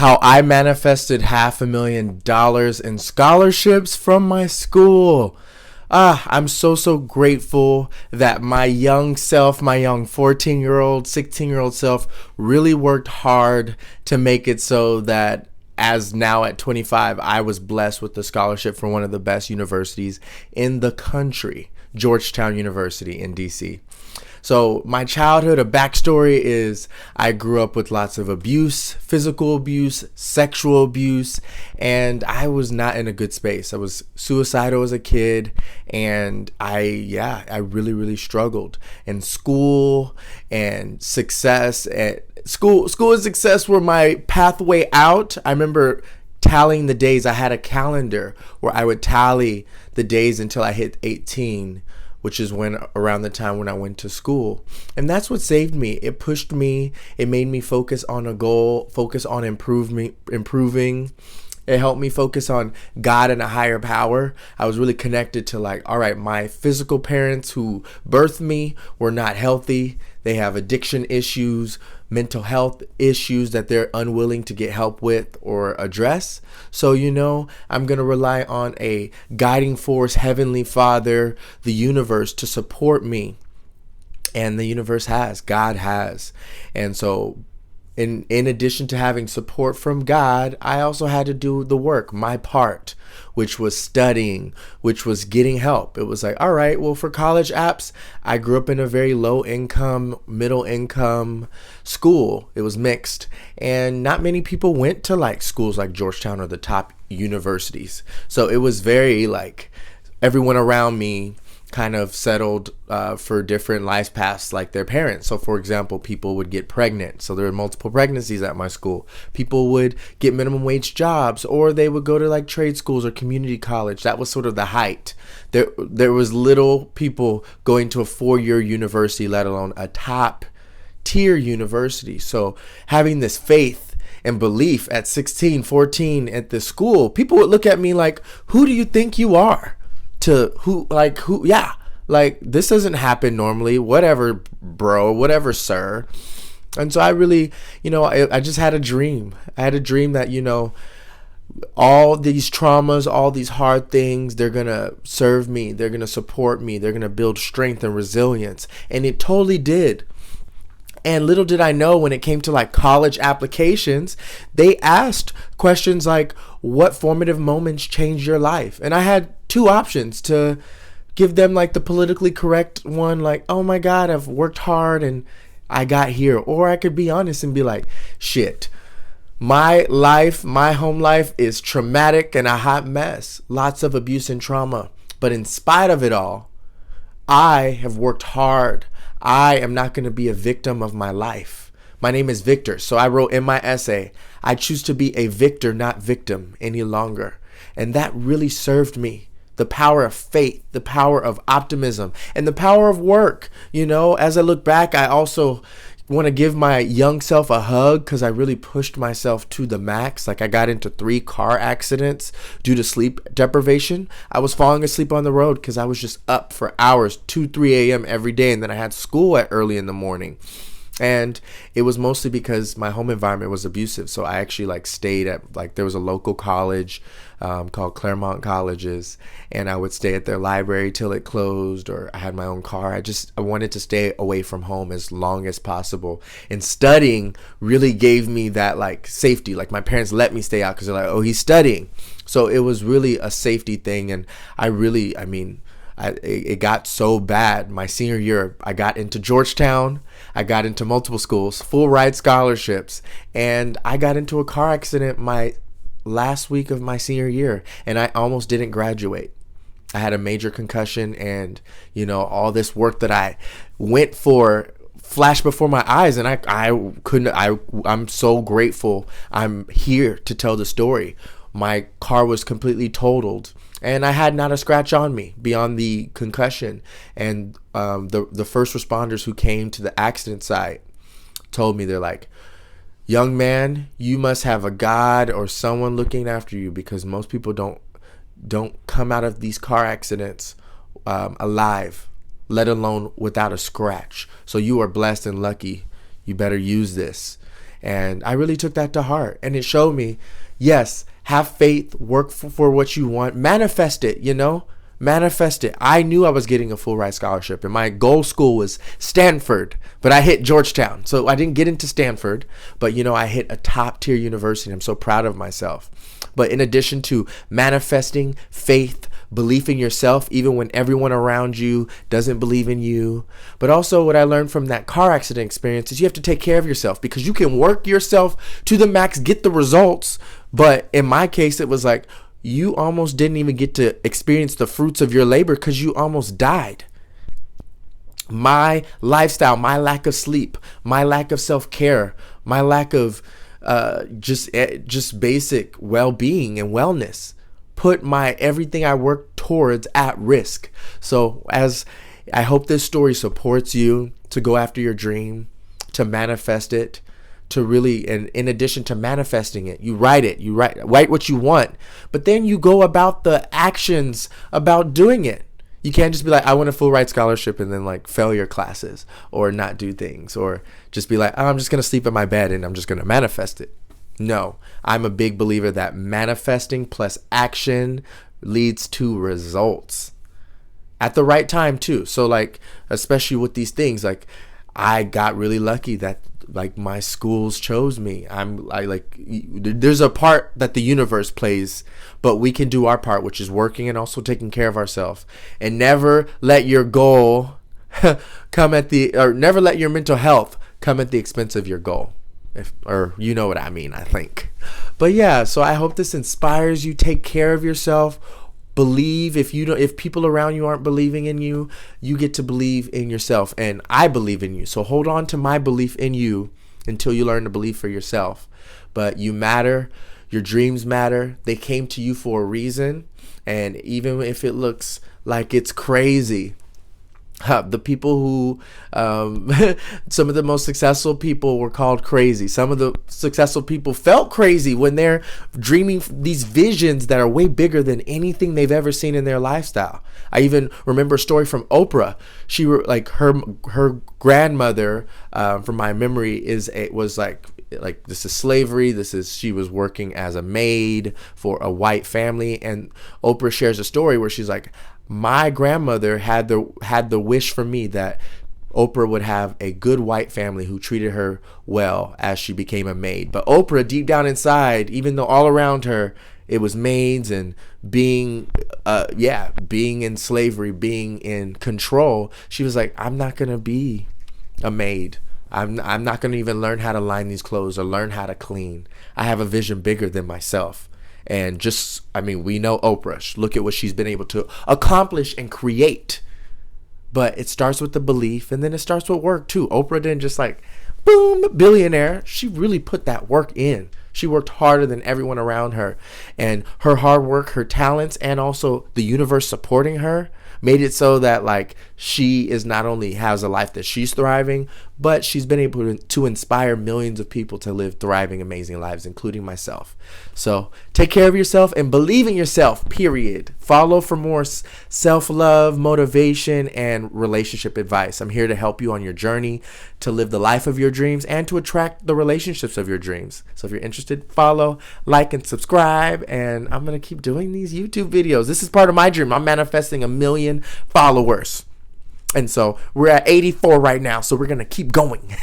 how I manifested $500,000 in scholarships from my school. I'm so grateful that my young self, my young 14-year-old, 16-year-old self really worked hard to make it so that as now at 25, I was blessed with the scholarship for one of the best universities in the country, Georgetown University in DC. So my childhood, a backstory is I grew up with lots of abuse, physical abuse, sexual abuse, and I was not in a good space. I was suicidal as a kid, and I really struggled. And school and success at school and success were my pathway out. I remember tallying the days. I had a calendar where I would tally the days until I hit 18, which is around the time when I went to school. And that's what saved me. It pushed me. It made me focus on a goal, focus on improving. It helped me focus on God and a higher power. I was really connected to all right, my physical parents who birthed me were not healthy. They have addiction issues, mental health issues that they're unwilling to get help with or address. So, I'm going to rely on a guiding force, Heavenly Father, the universe, to support me. And the universe God has. And so in addition to having support from God, I also had to do the work, my part, which was studying, which was getting help. It was all right, well, for college apps, I grew up in a very low income, middle income school. It was mixed. And not many people went to schools like Georgetown or the top universities. So it was very everyone around me kind of settled for different life paths like their parents. So for example, people would get pregnant. So there were multiple pregnancies at my school. People would get minimum wage jobs, or they would go to trade schools or community college. That was sort of the height. There was little people going to a 4-year university, let alone a top tier university. So having this faith and belief at 16, 14 at the school, people would look at me who do you think you are? This doesn't happen normally, whatever, bro, whatever, sir. And so I really, I just had a dream. I had a dream that, all these traumas, all these hard things, they're going to serve me. They're going to support me. They're going to build strength and resilience. And it totally did. And little did I know, when it came to college applications, they asked questions like, what formative moments changed your life? And I had 2 options to give them the politically correct one, oh my God, I've worked hard and I got here. Or I could be honest and be shit, my life, my home life is traumatic and a hot mess. Lots of abuse and trauma. But in spite of it all, I have worked hard. I am not going to be a victim of my life. My name is Victor. So I wrote in my essay, I choose to be a victor, not victim any longer. And that really served me. The power of faith, the power of optimism, and the power of work. As I look back, I also want to give my young self a hug because I really pushed myself to the max. I got into 3 car accidents due to sleep deprivation. I was falling asleep on the road because I was just up for hours, 2, 3 a.m. every day. And then I had school at early in the morning. And it was mostly because my home environment was abusive. So I actually stayed at there was a local college called Claremont Colleges, and I would stay at their library till it closed, or I had my own car. I wanted to stay away from home as long as possible. And studying really gave me that safety. My parents let me stay out because they're oh, he's studying. So it was really a safety thing. And it got so bad. My senior year, I got into Georgetown. I got into multiple schools, full ride scholarships, and I got into a car accident my last week of my senior year, and I almost didn't graduate. I had a major concussion, and all this work that I went for flashed before my eyes, and I'm so grateful I'm here to tell the story. My car was completely totaled, and I had not a scratch on me beyond the concussion. And the first responders who came to the accident site told me, they're young man, you must have a God or someone looking after you, because most people don't come out of these car accidents alive, let alone without a scratch. So you are blessed and lucky. You better use this. And I really took that to heart. And it showed me, yes, have faith, work for what you want, manifest it, manifest it. I knew I was getting a full ride scholarship, and my goal school was Stanford, but I hit Georgetown. So I didn't get into Stanford, but I hit a top tier university. I'm so proud of myself. But in addition to manifesting faith, belief in yourself, even when everyone around you doesn't believe in you. But also what I learned from that car accident experience is you have to take care of yourself, because you can work yourself to the max, get the results. But in my case, it was like you almost didn't even get to experience the fruits of your labor because you almost died. My lifestyle, my lack of sleep, my lack of self-care, my lack of just basic well-being and wellness put my everything I worked towards at risk. So as I hope this story supports you to go after your dream, to manifest it, to really, and in addition to manifesting it, you write what you want, but then you go about the actions about doing it. You can't just be like, I want a full ride scholarship, and then like fail your classes or not do things, or just be like, oh, I'm just going to sleep in my bed and I'm just going to manifest it. No, I'm a big believer that manifesting plus action leads to results at the right time too. So like, especially with these things, like I got really lucky that like my schools chose me. There's a part that the universe plays, but we can do our part, which is working and also taking care of ourselves. And never let your goal never let your mental health come at the expense of your goal. Or you know what I mean, I think. But yeah, so I hope this inspires you. Take care of yourself. Believe. If people around you aren't believing in you, you get to believe in yourself. And I believe in you. So hold on to my belief in you until you learn to believe for yourself. But you matter. Your dreams matter. They came to you for a reason. And even if it looks like it's crazy, the people who, some of the most successful people were called crazy. Some of the successful people felt crazy when they're dreaming these visions that are way bigger than anything they've ever seen in their lifestyle. I even remember a story from Oprah. She like her grandmother, from my memory, was like this is slavery. She was working as a maid for a white family, and Oprah shares a story where she's like, my grandmother had the wish for me that Oprah would have a good white family who treated her well as she became a maid. But Oprah, deep down inside, even though all around her it was maids and being in slavery, being in control, she was like, I'm not gonna be a maid. I'm not gonna even learn how to line these clothes or learn how to clean. I have a vision bigger than myself. And we know Oprah. Look at what she's been able to accomplish and create. But it starts with the belief, and then it starts with work too. Oprah didn't just like, boom, billionaire. She really put that work in. She worked harder than everyone around her. And her hard work, her talents, and also the universe supporting her made it so that like she is not only has a life that she's thriving, but she's been able to inspire millions of people to live thriving, amazing lives, including myself. So take care of yourself and believe in yourself, period. Follow for more self-love, motivation, and relationship advice. I'm here to help you on your journey to live the life of your dreams and to attract the relationships of your dreams. So if you're interested, follow, like, and subscribe. And I'm going to keep doing these YouTube videos. This is part of my dream. I'm manifesting 1 million followers. And so we're at 84 right now. So we're going to keep going.